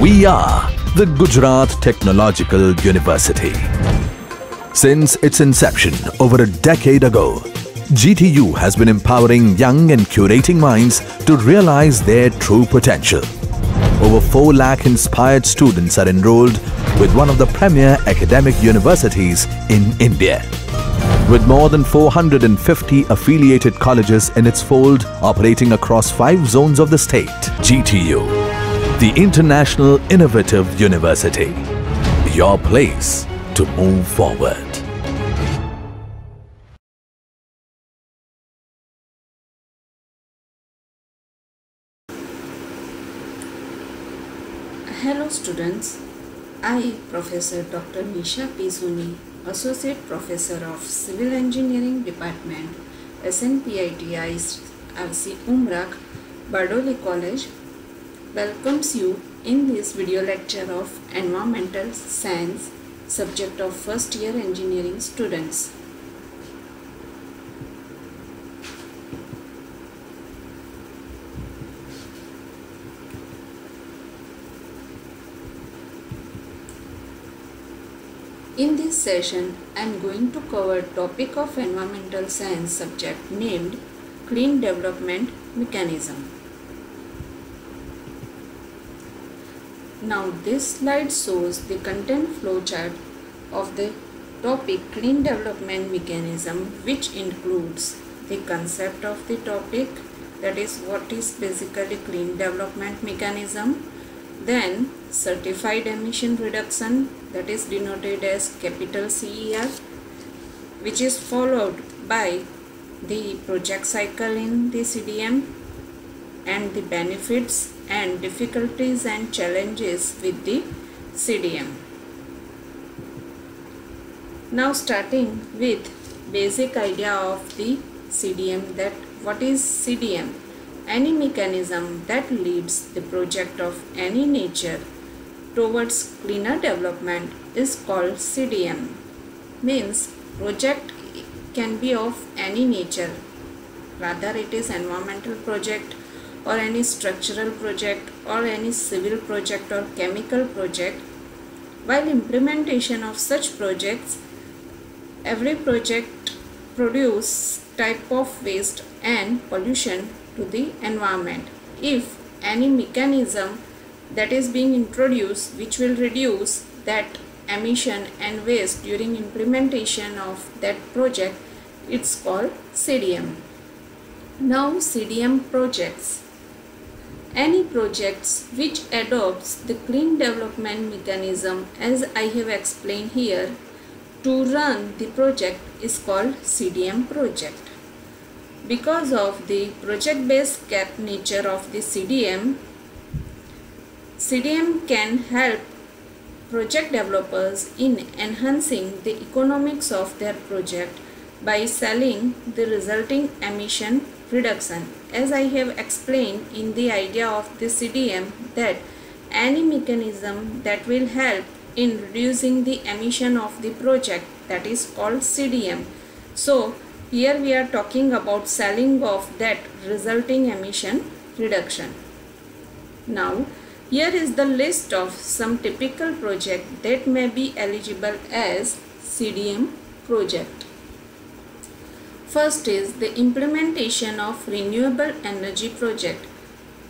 We are the Gujarat Technological University. Since its inception over a decade ago, GTU has been empowering young and curating minds to realize their true potential. Over 4 lakh inspired students are enrolled with one of the premier academic universities in India. With more than 450 affiliated colleges in its fold operating across 5 zones of the state, GTU, the International Innovative University, your place to move forward. Hello students, I Professor Dr. Nisha P. Soni, Associate Professor of Civil Engineering Department, SNPITI RC Umrach, Bardoli College, welcomes you in this video lecture of Environmental Science, subject of first year engineering students. In this session, I am going to cover topic of environmental science subject named Clean Development Mechanism. Now this slide shows the content flowchart of the topic Clean Development Mechanism, which includes the concept of the topic, that is what is basically Clean Development Mechanism, then certified emission reduction, that is denoted as capital CER, which is followed by the project cycle in the CDM and the benefits and difficulties and challenges with the CDM. Now starting with basic idea of the CDM, that what is CDM? Any mechanism that leads the project of any nature towards cleaner development is called CDM. Means project can be of any nature, rather it is environmental project or any structural project or any civil project or chemical project. While implementation of such projects, every project produce type of waste and pollution to the environment. If any mechanism that is being introduced which will reduce that emission and waste during implementation of that project, it's called CDM. Now CDM projects. Any projects which adopts the clean development mechanism, as I have explained here, to run the project is called CDM project. Because of the project-based cap nature of the CDM, CDM can help project developers in enhancing the economics of their project by selling the resulting emission reduction. As I have explained in the idea of the CDM, that any mechanism that will help in reducing the emission of the project, that is called CDM. So here we are talking about selling of that resulting emission reduction. Now here is the list of some typical projects that may be eligible as CDM project. First is the implementation of renewable energy project.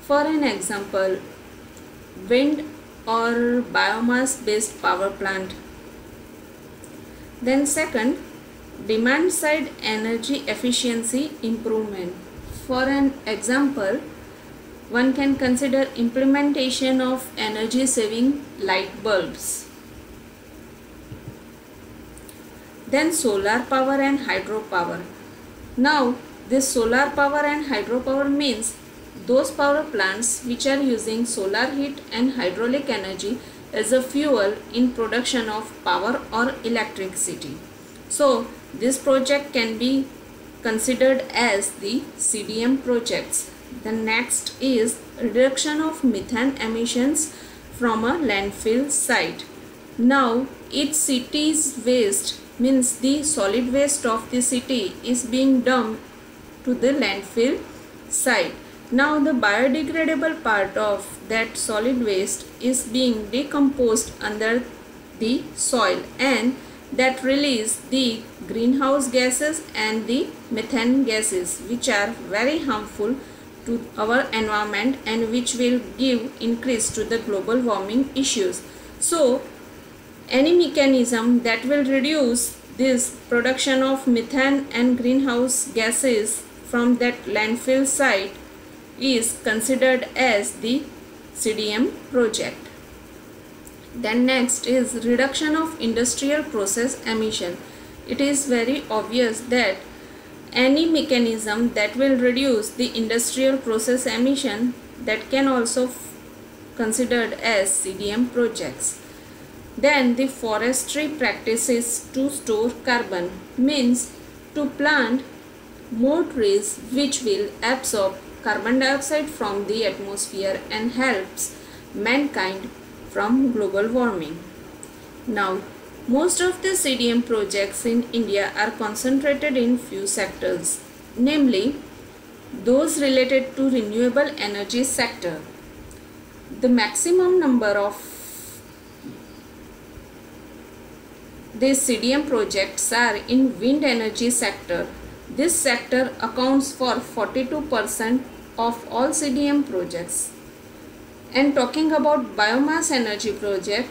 For an example, wind or biomass based power plant. Then second, demand side energy efficiency improvement. For an example, one can consider implementation of energy saving light bulbs. Then solar power and hydropower. Now this solar power and hydropower means those power plants which are using solar heat and hydraulic energy as a fuel in production of power or electricity. So this project can be considered as the CDM projects. The next is reduction of methane emissions from a landfill site. Now each city's waste, means the solid waste of the city, is being dumped to the landfill site. Now the biodegradable part of that solid waste is being decomposed under the soil, and that release the greenhouse gases and the methane gases, which are very harmful to our environment and which will give increase to the global warming issues. So any mechanism that will reduce this production of methane and greenhouse gases from that landfill site is considered as the CDM project. Then next is reduction of industrial process emission. It is very obvious that any mechanism that will reduce the industrial process emission, that can also considered as CDM projects. Then the forestry practices to store carbon, means to plant more trees which will absorb carbon dioxide from the atmosphere and helps mankind from global warming. Now, most of the CDM projects in India are concentrated in few sectors, namely those related to renewable energy sector. The maximum number of these CDM projects are in wind energy sector. This sector accounts for 42% of all CDM projects. And talking about biomass energy project,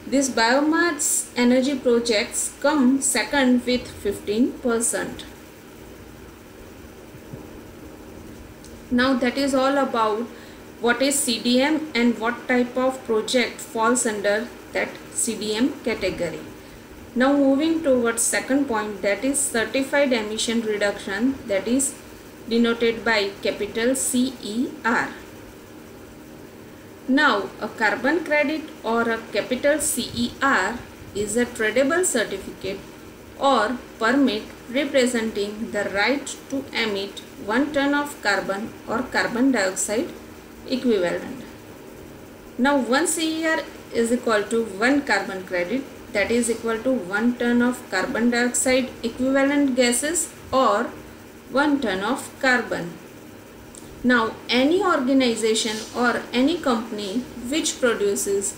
these biomass energy projects come second with 15%. Now that is all about what is CDM and what type of project falls under that CDM category. Now moving towards second point, that is certified emission reduction, that is denoted by capital CER. Now a carbon credit or a capital CER is a tradable certificate or permit representing the right to emit 1 ton of carbon or carbon dioxide equivalent. Now 1 CER is equal to 1 carbon credit, that is equal to 1 ton of carbon dioxide equivalent gases or 1 ton of carbon. Now any organization or any company which produces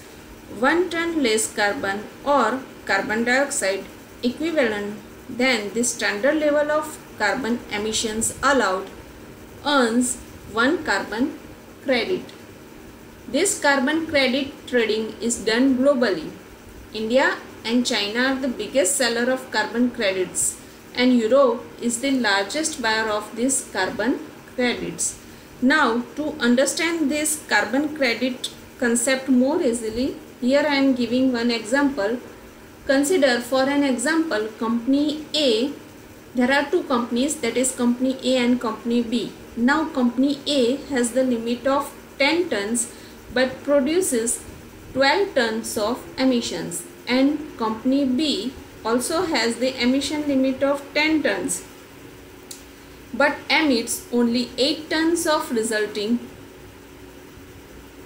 1 ton less carbon or carbon dioxide equivalent than the standard level of carbon emissions allowed earns 1 carbon credit. This carbon credit trading is done globally. India and China are the biggest seller of carbon credits, and Europe is the largest buyer of these carbon credits. Now to understand this carbon credit concept more easily, here I am giving one example. Consider for an example company A. There are two companies, that is company A and company B. Now company A has the limit of 10 tons but produces 12 tons of emissions, and company B also has the emission limit of 10 tons but emits only 8 tons of, resulting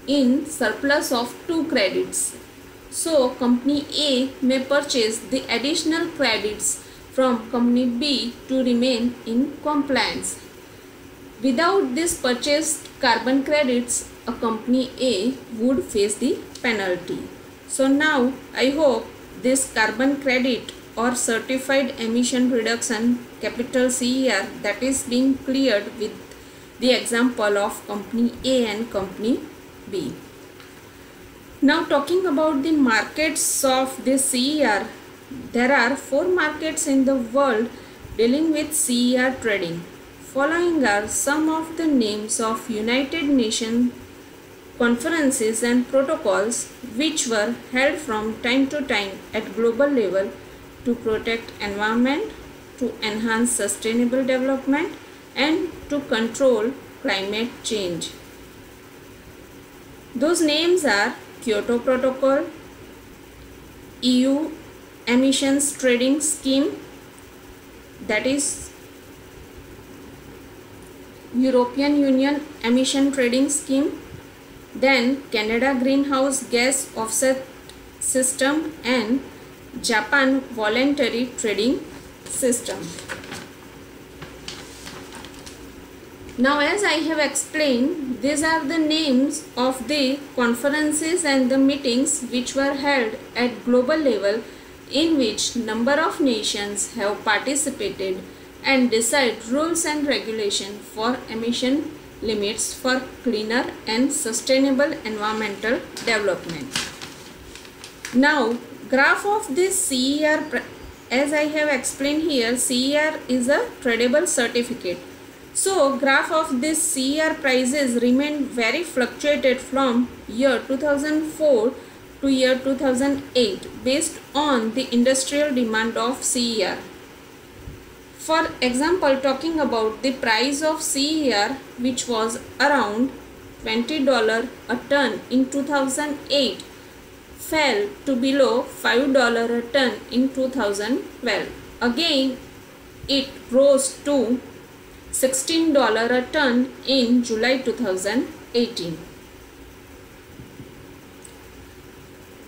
in surplus of 2 credits. So company A may purchase the additional credits from company B to remain in compliance. Without this purchased carbon credits, a company A would face the penalty. So now I hope this carbon credit or certified emission reduction capital CER, that is being cleared with the example of company A and company B. Now talking about the markets of this CER, there are 4 markets in the world dealing with CER trading. Following are some of the names of United Nations conferences and protocols which were held from time to time at global level to protect environment, to enhance sustainable development, and to control climate change. Those names are Kyoto Protocol, EU Emissions Trading Scheme, that is European Union Emission Trading Scheme, then Canada Greenhouse Gas Offset System, and Japan Voluntary Trading System. Now, as I have explained, these are the names of the conferences and the meetings which were held at global level, in which number of nations have participated and decide rules and regulation for emission limits for cleaner and sustainable environmental development. Now, graph of this CER, as I have explained here, CER is a tradable certificate. So, graph of this CER prices remained very fluctuated from year 2004 to year 2008 based on the industrial demand of CER. For example, talking about the price of CER, which was around $20 a ton in 2008, fell to below $5 a ton in 2012. Again, it rose to $16 a ton in July 2018.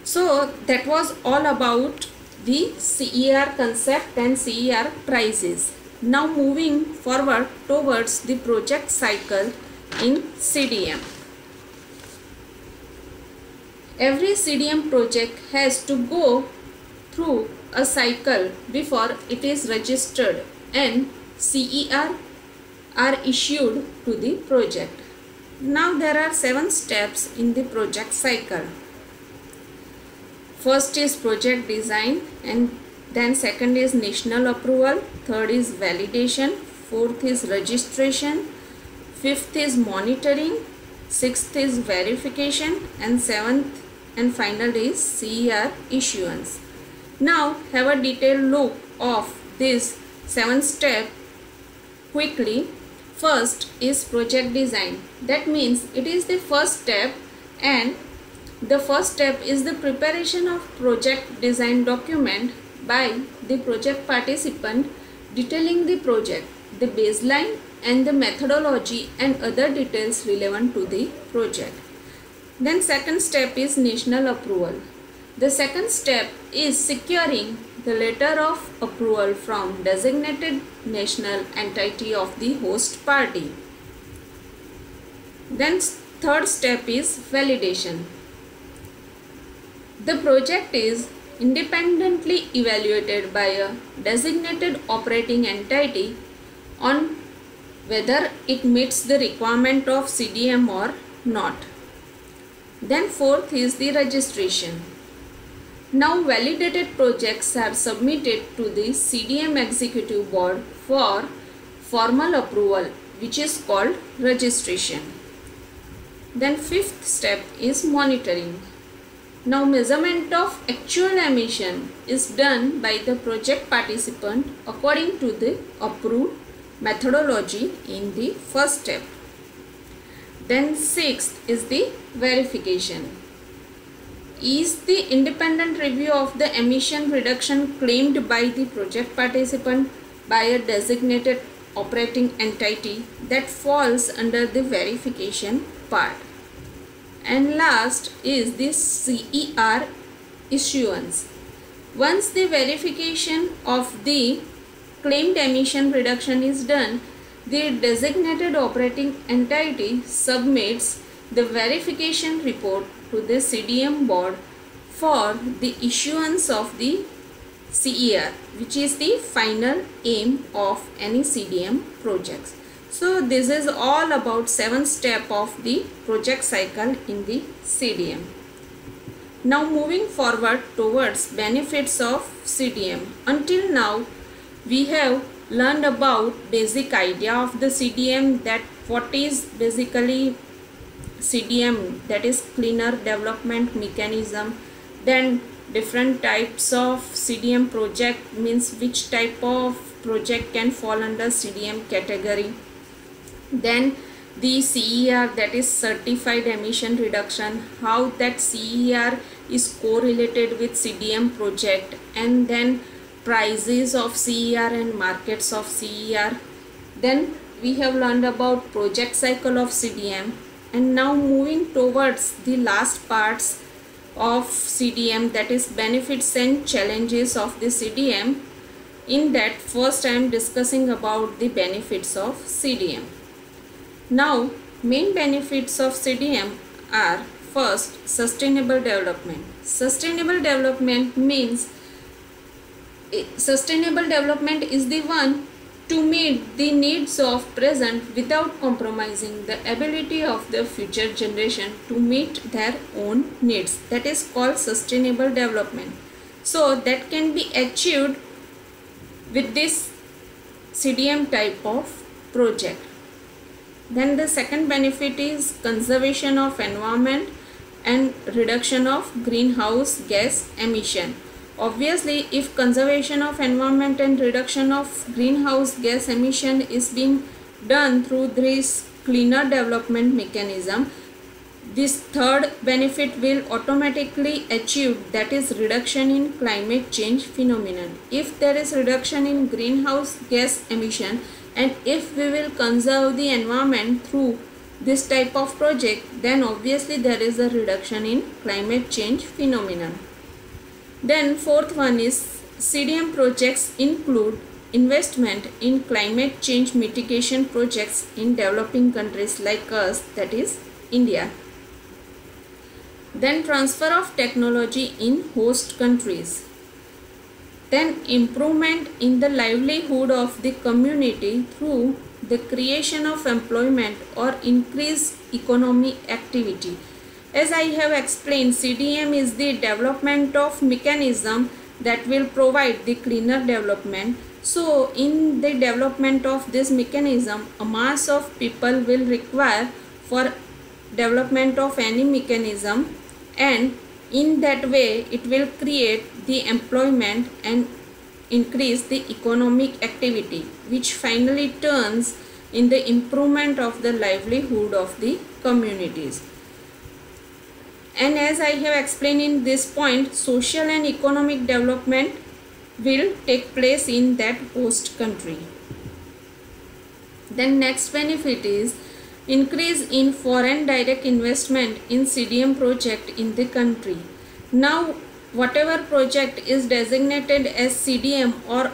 So that was all about the CER concept and CER prices. Now moving forward towards the project cycle in CDM. Every CDM project has to go through a cycle before it is registered and CER are issued to the project. Now there are 7 steps in the project cycle. First is project design, and then second is national approval, third is validation, fourth is registration, fifth is monitoring, sixth is verification, and seventh and final is CER issuance. Now have a detailed look of this 7 step quickly. First is project design. That means it is the first step, and the first step is the preparation of project design document by the project participant detailing the project, the baseline and the methodology and other details relevant to the project. Then second step is national approval. The second step is securing the letter of approval from designated national entity of the host party. Then third step is validation. The project is independently evaluated by a designated operating entity on whether it meets the requirement of CDM or not. Then fourth is the registration. Now validated projects are submitted to the CDM Executive Board for formal approval, which is called registration. Then fifth step is monitoring. Now measurement of actual emission is done by the project participant according to the approved methodology in the first step. Then sixth is the verification. Is the independent review of the emission reduction claimed by the project participant by a designated operating entity? That falls under the verification part. And last is the CER issuance. Once the verification of the claimed emission reduction is done, the designated operating entity submits the verification report to the CDM board for the issuance of the CER, which is the final aim of any CDM projects. So this is all about 7 steps of the project cycle in the CDM. Now moving forward towards benefits of CDM. Until now we have learned about basic idea of the CDM, that what is basically CDM, that is cleaner development mechanism. Then different types of CDM project, means which type of project can fall under CDM category. Then the CER, that is certified emission reduction, how that CER is correlated with CDM project, and then prices of CER and markets of CER. Then we have learned about project cycle of CDM, and now moving towards the last parts of CDM, that is benefits and challenges of the CDM. In that, first I am discussing about the benefits of CDM. Now, main benefits of CDM are: first, sustainable development. Sustainable development means sustainable development is the one to meet the needs of present without compromising the ability of the future generation to meet their own needs. That is called sustainable development. So that can be achieved with this CDM type of project. Then the second benefit is conservation of environment and reduction of greenhouse gas emission. Obviously, if conservation of environment and reduction of greenhouse gas emission is being done through this cleaner development mechanism, this third benefit will automatically achieve, that is reduction in climate change phenomenon. If there is reduction in greenhouse gas emission and if we will conserve the environment through this type of project, then obviously there is a reduction in climate change phenomenon. Then fourth one is CDM projects include investment in climate change mitigation projects in developing countries like us, that is India. Then transfer of technology in host countries. Then improvement in the livelihood of the community through the creation of employment or increased economic activity. As I have explained, CDM is the development of mechanism that will provide the cleaner development. So in the development of this mechanism, a mass of people will require for development of any mechanism, and in that way it will create the employment and increase the economic activity, which finally turns in the improvement of the livelihood of the communities. And as I have explained in this point, social and economic development will take place in that host country. Then next benefit is increase in foreign direct investment in CDM project in the country. Now whatever project is designated as CDM, or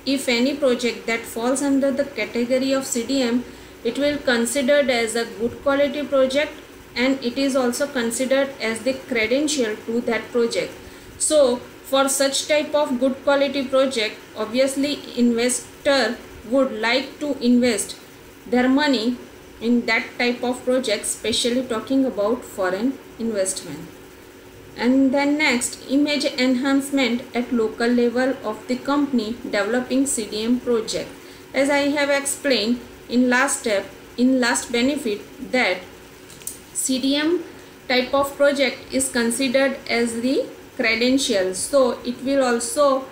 if any project that falls under the category of CDM, it will considered as a good quality project, and it is also considered as the credential to that project. So for such type of good quality project, obviously investor would like to invest their money in that type of project, especially talking about foreign investment. And then next, image enhancement at local level of the company developing CDM project. As I have explained in last step, in last benefit, that CDM type of project is considered as the credential, so it will also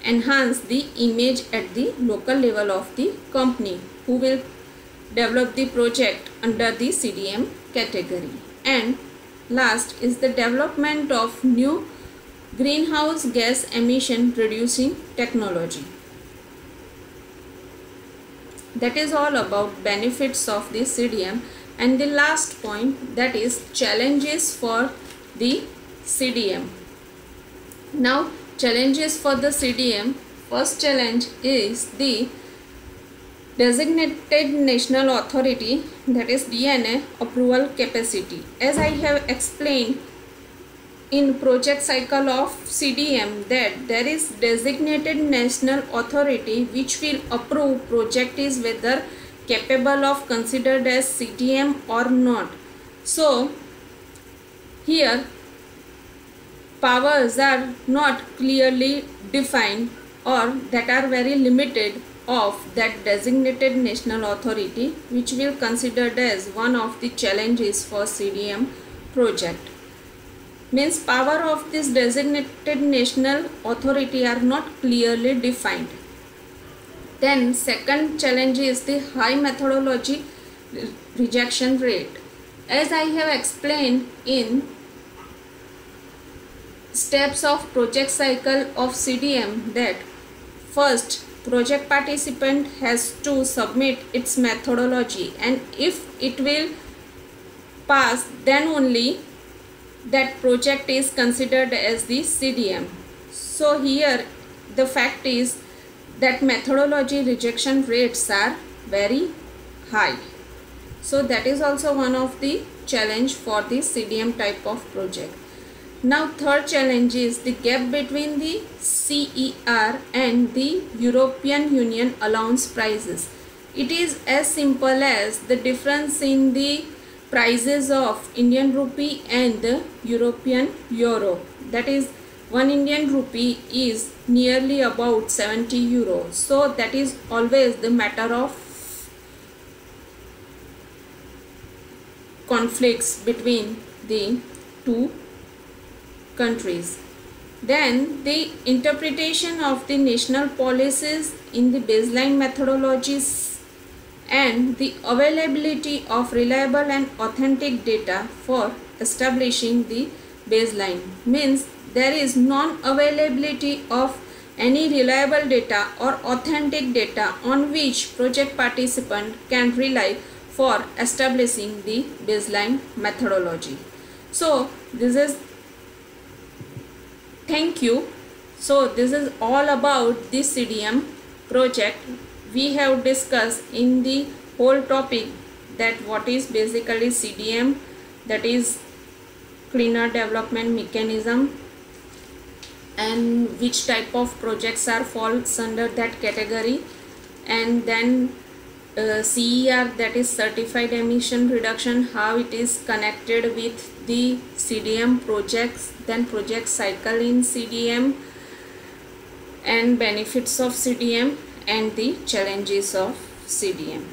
enhance the image at the local level of the company who will develop the project under the CDM category. And last is the development of new greenhouse gas emission reducing technology. That is all about benefits of the CDM. And the last point, that is challenges for the CDM. Now challenges for the CDM. First challenge is the designated national authority, that is DNA approval capacity. As I have explained in project cycle of CDM, that there is designated national authority which will approve project is whether capable of considered as CDM or not. So here powers are not clearly defined, or that are very limited of that designated national authority, which will considered as one of the challenges for CDM project. Means power of this designated national authority are not clearly defined. Then second challenge is the high methodology rejection rate. As I have explained in steps of project cycle of CDM, that first project participant has to submit its methodology, and if it will pass, then only that project is considered as the CDM. So here the fact is that methodology rejection rates are very high. So that is also one of the challenge for the CDM type of project. Now third challenge is the gap between the CER and the European Union allowance prices. It is as simple as the difference in the prices of Indian rupee and the European euro. That is, 1 Indian rupee is nearly about 70 euros. So that is always the matter of conflicts between the two countries. Then the interpretation of the national policies in the baseline methodologies and the availability of reliable and authentic data for establishing the baseline means there is non-availability of any reliable data or authentic data on which project participant can rely for establishing the baseline methodology. So this is, thank you. So this is all about the CDM project. We have discussed in the whole topic that what is basically CDM, that is cleaner development mechanism, and which type of projects are falls under that category, and then CER, that is certified emission reduction, how it is connected with the CDM projects, then project cycle in CDM and benefits of CDM and the challenges of CDM.